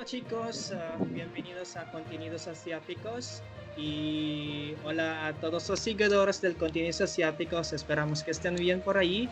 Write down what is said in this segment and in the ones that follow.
chicos, bienvenidos a Contenidos Asiáticos y hola a todos los seguidores del Contenidos Asiáticos, esperamos que estén bien por ahí.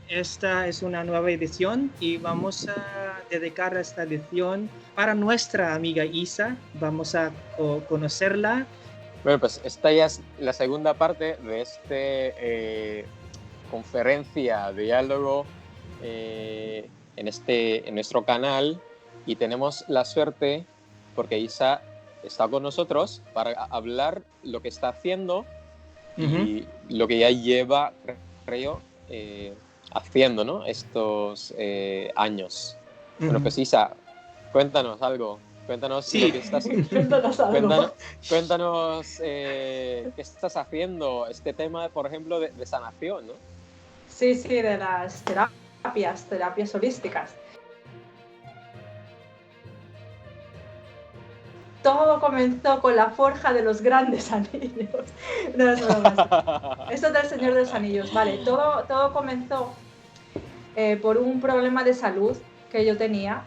Esta es una nueva edición y vamos a dedicar esta edición para nuestra amiga Isa, vamos a conocerla. Bueno, pues esta ya es la segunda parte de conferencia, diálogo en nuestro canal, y tenemos la suerte porque Isa está con nosotros para hablar lo que está haciendo y lo que ya lleva, creo, haciendo, ¿no? Estos años. Bueno, pues Isa, cuéntanos algo. Cuéntanos Sí. lo que estás Cuéntanos qué estás haciendo, este tema, por ejemplo, de sanación, ¿no? Sí, de las terapias holísticas. Todo comenzó con la forja de los grandes anillos. No, es broma. Esto es del Señor de los Anillos. Vale, todo comenzó por un problema de salud que yo tenía.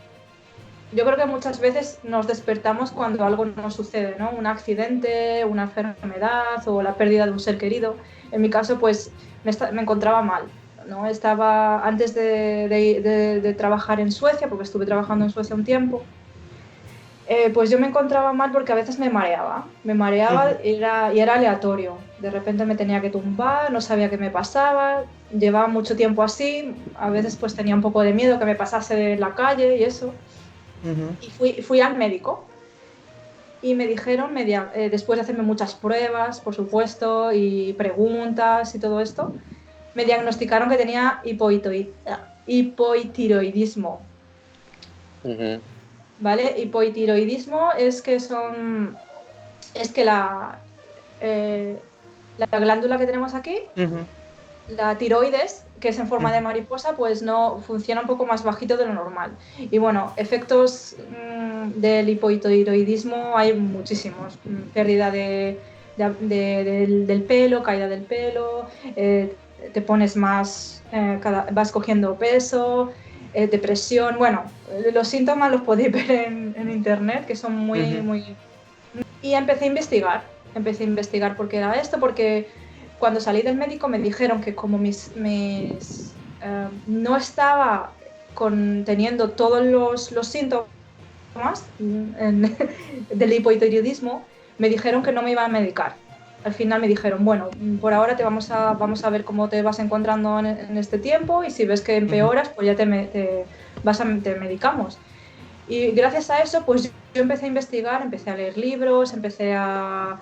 Yo creo que muchas veces nos despertamos cuando algo nos sucede, ¿no? Un accidente, una enfermedad o la pérdida de un ser querido. En mi caso, pues me encontraba mal, ¿no? Estaba, antes de trabajar en Suecia, porque estuve trabajando en Suecia un tiempo, pues yo me encontraba mal porque a veces me mareaba y era aleatorio. De repente me tenía que tumbar, no sabía qué me pasaba, llevaba mucho tiempo así, a veces pues tenía un poco de miedo que me pasase en la calle y eso. Y fui al médico y me dijeron, después de hacerme muchas pruebas, por supuesto, y preguntas y todo esto, me diagnosticaron que tenía hipotiroidismo. ¿Vale? Hipotiroidismo es que la glándula que tenemos aquí, la tiroides, que es en forma de mariposa, pues no funciona un poco más bajito de lo normal. Y bueno, efectos del hipotiroidismo hay muchísimos. Pérdida del pelo, caída del pelo, te pones más, vas cogiendo peso, depresión. Bueno, los síntomas los podéis ver en internet, que son muy... Y empecé a investigar por qué era esto, porque cuando salí del médico me dijeron que como no estaba teniendo todos los síntomas del hipotiroidismo, me dijeron que no me iban a medicar. Al final me dijeron, bueno, por ahora vamos a ver cómo te vas encontrando en este tiempo, y si ves que empeoras, pues ya te medicamos. Y gracias a eso, pues yo empecé a investigar, empecé a leer libros, empecé a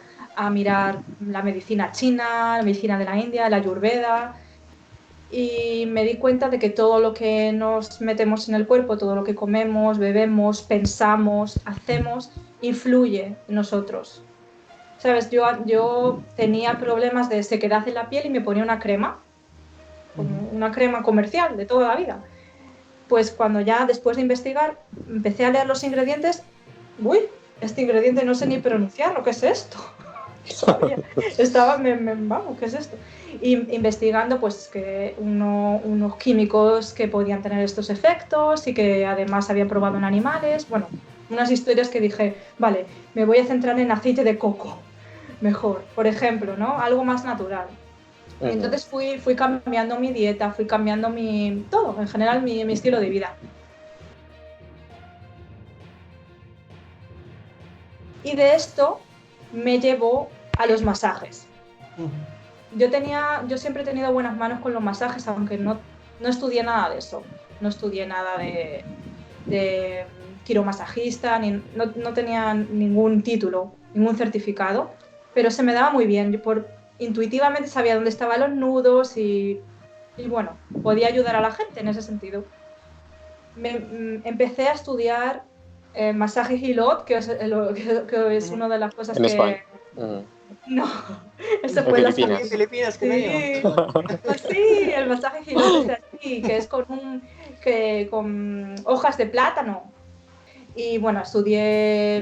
mirar la medicina china, la medicina de la India, la Ayurveda, y me di cuenta de que todo lo que nos metemos en el cuerpo, todo lo que comemos, bebemos, pensamos, hacemos, influye en nosotros. ¿Sabes? Yo tenía problemas de sequedad en la piel y me ponía una crema comercial de toda la vida. Pues cuando ya después de investigar empecé a leer los ingredientes, este ingrediente no sé ni pronunciarlo, ¿qué es esto? Vamos, ¿qué es esto? Y investigando, pues que unos químicos que podían tener estos efectos y que además habían probado en animales, bueno, unas historias que dije, vale, me voy a centrar en aceite de coco, mejor, por ejemplo, ¿no? Algo más natural. Entonces fui cambiando mi dieta, fui cambiando todo, en general mi estilo de vida. Y de esto me llevó a los masajes. Yo siempre he tenido buenas manos con los masajes, aunque no estudié nada de eso. No estudié nada de quiromasajista, no tenía ningún título, ningún certificado, pero se me daba muy bien. Intuitivamente sabía dónde estaban los nudos y bueno, podía ayudar a la gente en ese sentido. Empecé a estudiar masaje Hilot, que es una de las cosas en España. No, eso fue en Filipinas. Sí, el masaje Hilot es así, que es con hojas de plátano. Y bueno, estudié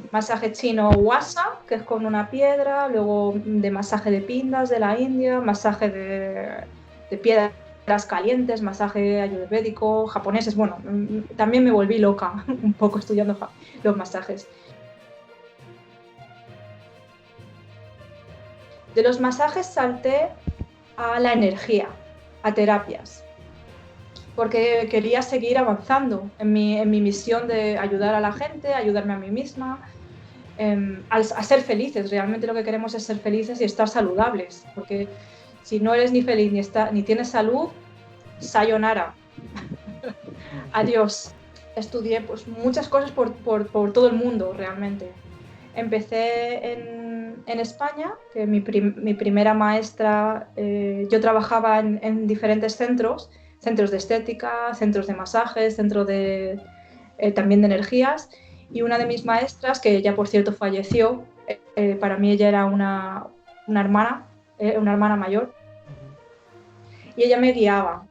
masaje chino Wasa, que es con una piedra, luego de masaje de pindas de la India, masaje de piedra calientes, masaje ayurvédico, japoneses. Bueno, también me volví loca un poco estudiando los masajes. De los masajes salté a la energía, a terapias, porque quería seguir avanzando en mi misión de ayudar a la gente, ayudarme a mí misma, a ser felices. Realmente lo que queremos es ser felices y estar saludables, porque si no eres ni feliz ni tienes salud, sayonara, adiós. Estudié pues, muchas cosas por todo el mundo realmente. Empecé en España, que mi primera maestra, yo trabajaba en diferentes centros de estética, centros de masajes, centros también de energías, y una de mis maestras, que ella por cierto falleció, para mí ella era una hermana mayor, y ella me guiaba.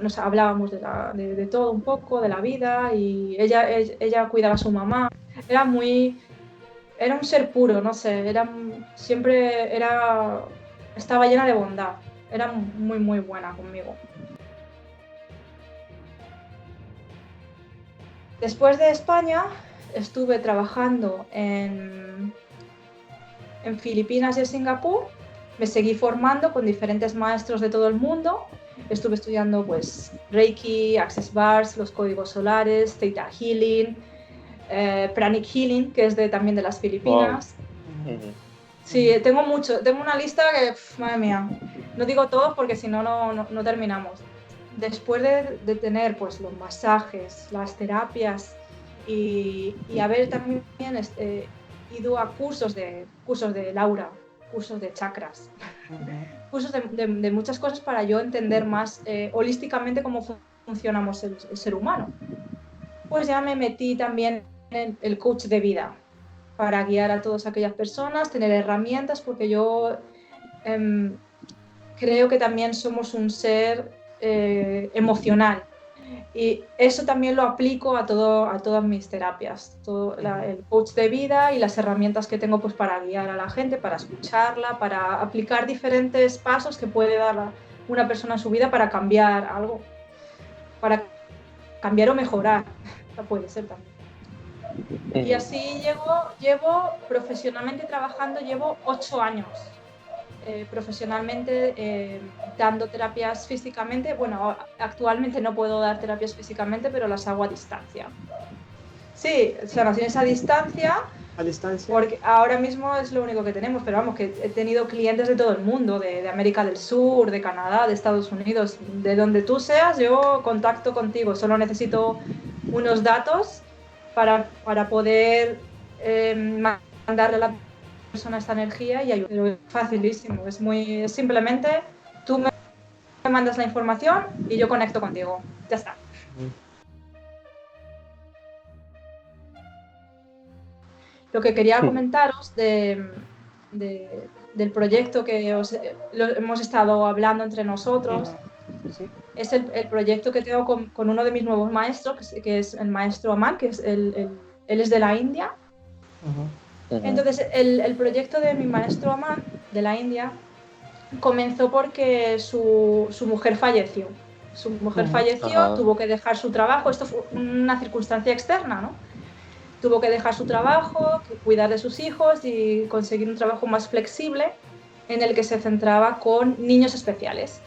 Nos hablábamos de todo un poco, de la vida, y ella cuidaba a su mamá. Era un ser puro, no sé, estaba llena de bondad, era muy, muy buena conmigo. Después de España, estuve trabajando en Filipinas y en Singapur, me seguí formando con diferentes maestros de todo el mundo, estuve estudiando pues Reiki, Access Bars, los códigos solares, Theta Healing, Pranic Healing, que es también de las Filipinas. Wow. Sí, tengo una lista que, madre mía, no digo todos porque si no, no terminamos. Después de tener pues los masajes, las terapias y haber también ido a cursos de Laura, cursos de chakras, cursos de muchas cosas para yo entender más holísticamente cómo funcionamos el ser humano. Pues ya me metí también en el coach de vida para guiar a todas aquellas personas, tener herramientas, porque yo creo que también somos un ser emocional, y eso también lo aplico a todas mis terapias, el coach de vida y las herramientas que tengo pues para guiar a la gente, para escucharla, para aplicar diferentes pasos que puede dar una persona en su vida para cambiar algo, para cambiar o mejorar, puede ser también. Y así llevo profesionalmente trabajando, llevo 8 años profesionalmente dando terapias físicamente. Bueno, actualmente no puedo dar terapias físicamente, pero las hago a distancia. Sí, sanaciones a distancia. ¿A distancia? Porque ahora mismo es lo único que tenemos, pero vamos, que he tenido clientes de todo el mundo, de América del Sur, de Canadá, de Estados Unidos, de donde tú seas, yo contacto contigo. Solo necesito unos datos para poder mandarle a la persona esta energía y ayudar. Es facilísimo, es simplemente tú me mandas la información y yo conecto contigo. Ya está. Lo que quería comentaros del proyecto que hemos estado hablando entre nosotros, es el proyecto que tengo con uno de mis nuevos maestros, que es el maestro Aman, que es él es de la India. Entonces, el proyecto de mi maestro Aman, de la India, comenzó porque su mujer falleció. Su mujer falleció, tuvo que dejar su trabajo. Esto fue una circunstancia externa, ¿no? Tuvo que dejar su trabajo, cuidar de sus hijos y conseguir un trabajo más flexible en el que se centraba con niños especiales.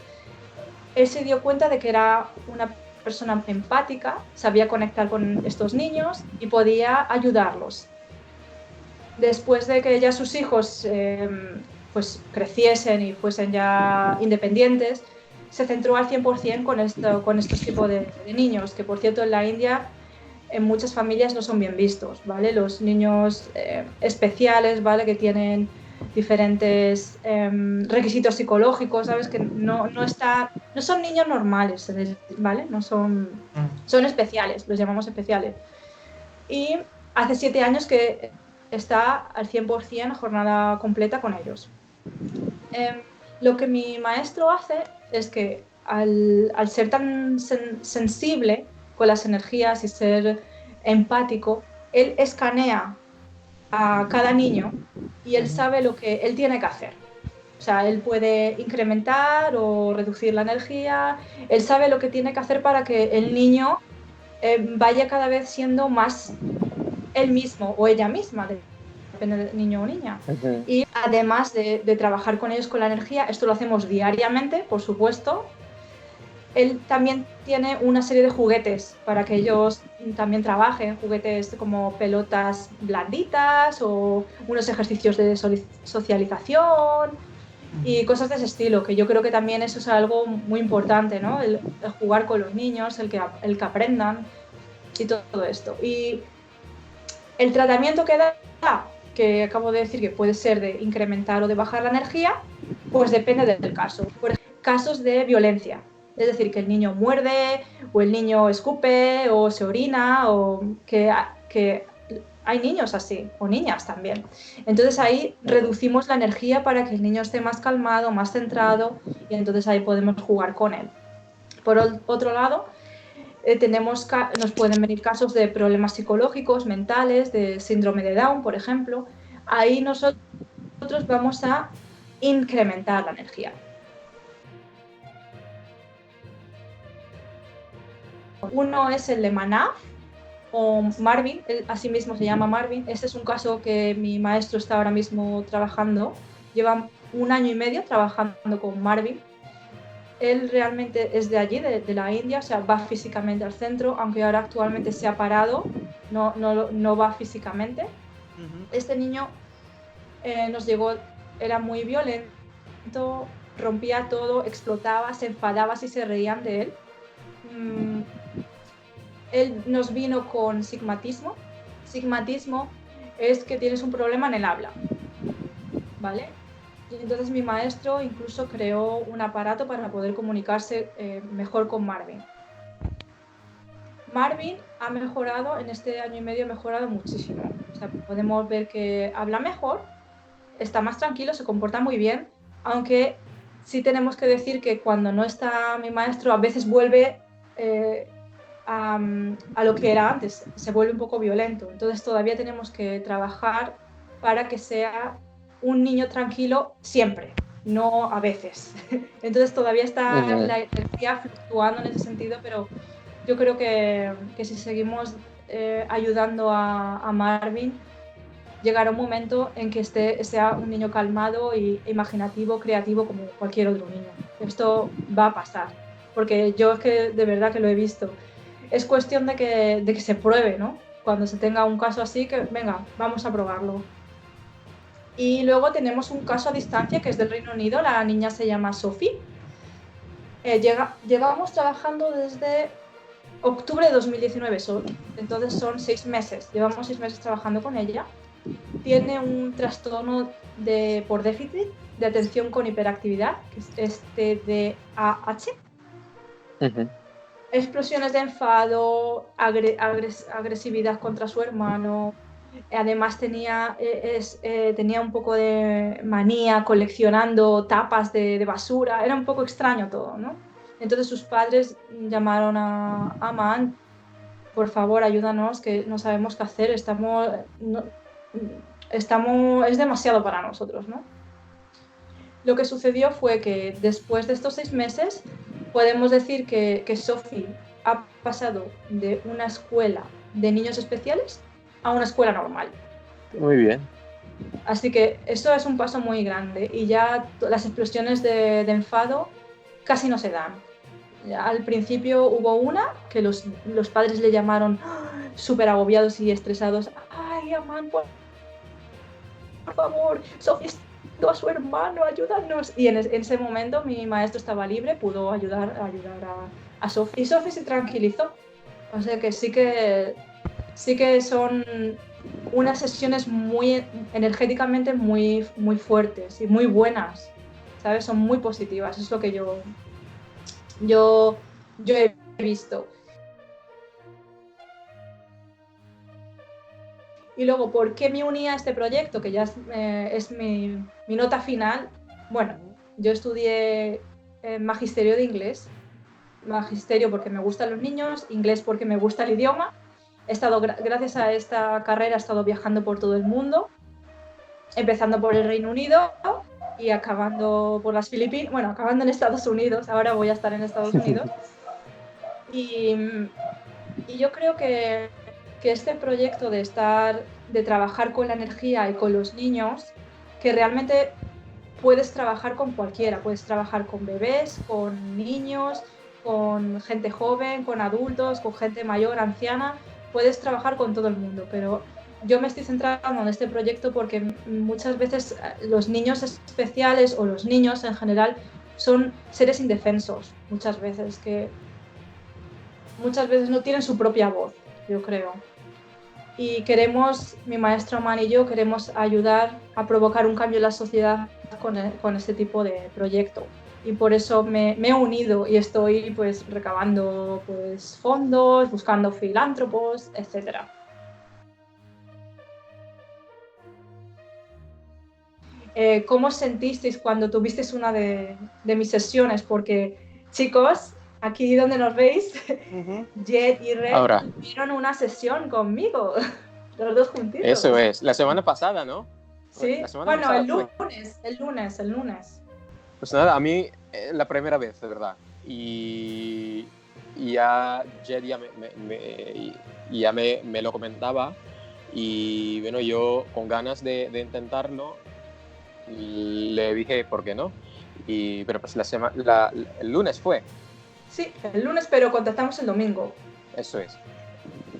Él se dio cuenta de que era una persona empática, sabía conectar con estos niños y podía ayudarlos. Después de que ya sus hijos pues creciesen y fuesen ya independientes, se centró al 100% con estos tipos de niños, que por cierto en la India en muchas familias no son bien vistos, ¿vale? Los niños especiales, ¿vale? Que tienen diferentes requisitos psicológicos, ¿sabes? Que no son niños normales, ¿vale? Son especiales, los llamamos especiales. Y hace 7 años que está al 100% jornada completa con ellos. Lo que mi maestro hace es que al ser tan sensible con las energías y ser empático, él escanea a cada niño y él sabe lo que él tiene que hacer. O sea, él puede incrementar o reducir la energía, él sabe lo que tiene que hacer para que el niño vaya cada vez siendo más él mismo o ella misma, depende del niño o niña. Ujú. Y además de trabajar con ellos con la energía, esto lo hacemos diariamente, por supuesto, él también tiene una serie de juguetes para que ellos también trabajen, juguetes como pelotas blanditas o unos ejercicios de socialización y cosas de ese estilo, que yo creo que también eso es algo muy importante, ¿no? El jugar con los niños, el que aprendan y todo esto. Y el tratamiento que da, que acabo de decir que puede ser de incrementar o de bajar la energía, pues depende del caso. Por ejemplo, casos de violencia, es decir, que el niño muerde o el niño escupe o se orina o que hay niños así o niñas también. Entonces ahí reducimos la energía para que el niño esté más calmado, más centrado y entonces ahí podemos jugar con él. Por otro lado, nos pueden venir casos de problemas psicológicos, mentales, de síndrome de Down, por ejemplo. Ahí nosotros vamos a incrementar la energía. Uno es el de Manaf o Marvin, así mismo se llama Marvin. Este es un caso que mi maestro está ahora mismo trabajando. Lleva 1 año y medio trabajando con Marvin. Él realmente es de allí, de la India, o sea, va físicamente al centro, aunque ahora actualmente se ha parado, no va físicamente. Este niño nos llegó, era muy violento, rompía todo, explotaba, se enfadaba si se reían de él. Él nos vino con sigmatismo. Sigmatismo es que tienes un problema en el habla, ¿vale? Y entonces mi maestro incluso creó un aparato para poder comunicarse mejor con Marvin. Marvin ha mejorado, en este año y medio ha mejorado muchísimo. O sea, podemos ver que habla mejor, está más tranquilo, se comporta muy bien, aunque sí tenemos que decir que cuando no está mi maestro a veces vuelve a lo que era antes, se vuelve un poco violento. Entonces todavía tenemos que trabajar para que sea un niño tranquilo siempre, no a veces. Entonces todavía está la energía fluctuando en ese sentido, pero yo creo que si seguimos ayudando a Marvin, llegará un momento en que sea un niño calmado e imaginativo, creativo como cualquier otro niño. Esto va a pasar, porque yo es que de verdad que lo he visto. Es cuestión de que se pruebe, ¿no? Cuando se tenga un caso así, que venga, vamos a probarlo. Y luego tenemos un caso a distancia que es del Reino Unido, la niña se llama Sophie. Llevamos trabajando desde octubre de 2019, entonces son 6 meses. Llevamos 6 meses trabajando con ella. Tiene un trastorno por déficit de atención con hiperactividad, que es TDAH. Explosiones de enfado, agresividad contra su hermano. Además tenía un poco de manía coleccionando tapas de basura. Era un poco extraño todo, ¿no? Entonces sus padres llamaron a Man, por favor, ayúdanos, que no sabemos qué hacer, es demasiado para nosotros, ¿no? Lo que sucedió fue que después de estos 6 meses, podemos decir que Sophie ha pasado de una escuela de niños especiales a una escuela normal. Muy bien. Así que eso es un paso muy grande y ya las explosiones de enfado casi no se dan. Al principio hubo una que los padres le llamaron súper agobiados y estresados. ¡Ay, Aman, por favor! ¡Sophie a su hermano, ayúdanos! Y en ese momento mi maestro estaba libre, pudo ayudar a Sophie. Y Sophie se tranquilizó. O sea que sí que son unas sesiones muy energéticamente muy, muy fuertes y muy buenas, ¿sabes? Son muy positivas, es lo que yo he visto. Y luego, ¿por qué me uní a este proyecto? Que ya es mi nota final. Bueno, yo estudié magisterio de inglés. Magisterio porque me gustan los niños, inglés porque me gusta el idioma. Gracias a esta carrera he estado viajando por todo el mundo, empezando por el Reino Unido y acabando por las Filipinas, bueno, acabando en Estados Unidos, ahora voy a estar en Estados Unidos. Y yo creo que este proyecto de trabajar con la energía y con los niños, que realmente puedes trabajar con cualquiera, puedes trabajar con bebés, con niños, con gente joven, con adultos, con gente mayor, anciana, puedes trabajar con todo el mundo, pero yo me estoy centrando en este proyecto porque muchas veces los niños especiales o los niños en general son seres indefensos, muchas veces no tienen su propia voz, yo creo. Y mi maestra Oman y yo queremos ayudar a provocar un cambio en la sociedad con este tipo de proyecto. Y por eso me he unido y estoy pues recabando pues fondos, buscando filántropos, etc. ¿Cómo os sentisteis cuando tuvisteis una de mis sesiones? Porque, chicos, aquí donde nos veis, Jet y Red Ahora, tuvieron una sesión conmigo, los dos juntitos. eso es, la semana pasada, ¿no? Sí, La semana bueno, pasada el lunes. Pues nada, a mí la primera vez, de verdad. Y ya Jet ya me lo comentaba. Y bueno, yo con ganas de intentarlo, le dije, ¿por qué no? Pero pues el lunes fue. Sí, el lunes, pero contactamos el domingo. Eso es.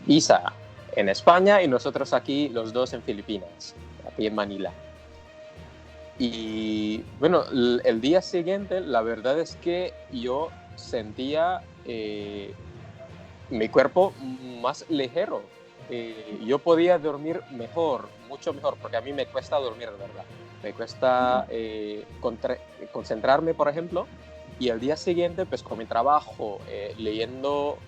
Isa en España y nosotros aquí, los dos en Filipinas, aquí en Manila. Y bueno, el día siguiente, la verdad es que yo sentía mi cuerpo más ligero. Yo podía dormir mejor, mucho mejor, porque a mí me cuesta dormir, de verdad. Me cuesta concentrarme, por ejemplo, y al día siguiente, pues con mi trabajo, leyendo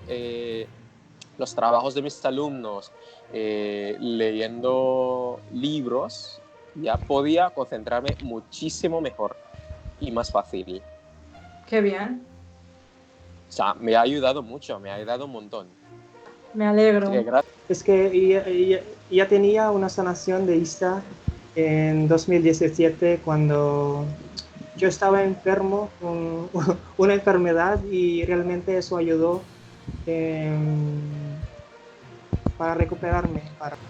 los trabajos de mis alumnos, leyendo libros, ya podía concentrarme muchísimo mejor y más fácil. Qué bien. O sea, me ha ayudado mucho, me ha ayudado un montón. Me alegro. Sí, Es que ya tenía una sanación de Isa en 2017 cuando yo estaba enfermo con una enfermedad y realmente eso ayudó para recuperarme.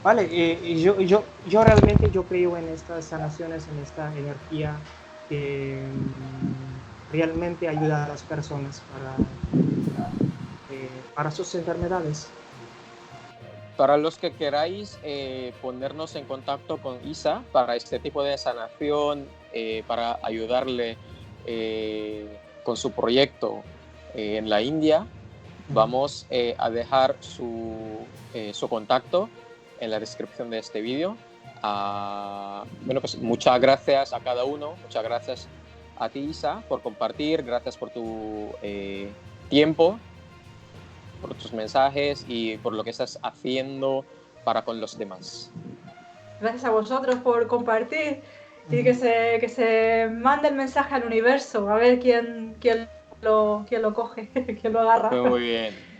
Vale, yo realmente creo en estas sanaciones, en esta energía que realmente ayuda a las personas para sus enfermedades. Para los que queráis ponernos en contacto con Isa para este tipo de sanación, para ayudarle con su proyecto en la India, vamos a dejar su contacto en la descripción de este vídeo. Bueno, pues muchas gracias a cada uno, muchas gracias a ti, Isa, por compartir, gracias por tu tiempo, por tus mensajes y por lo que estás haciendo para con los demás. Gracias a vosotros por compartir y que se mande el mensaje al universo, a ver quién lo coge, quién lo agarra. Muy bien.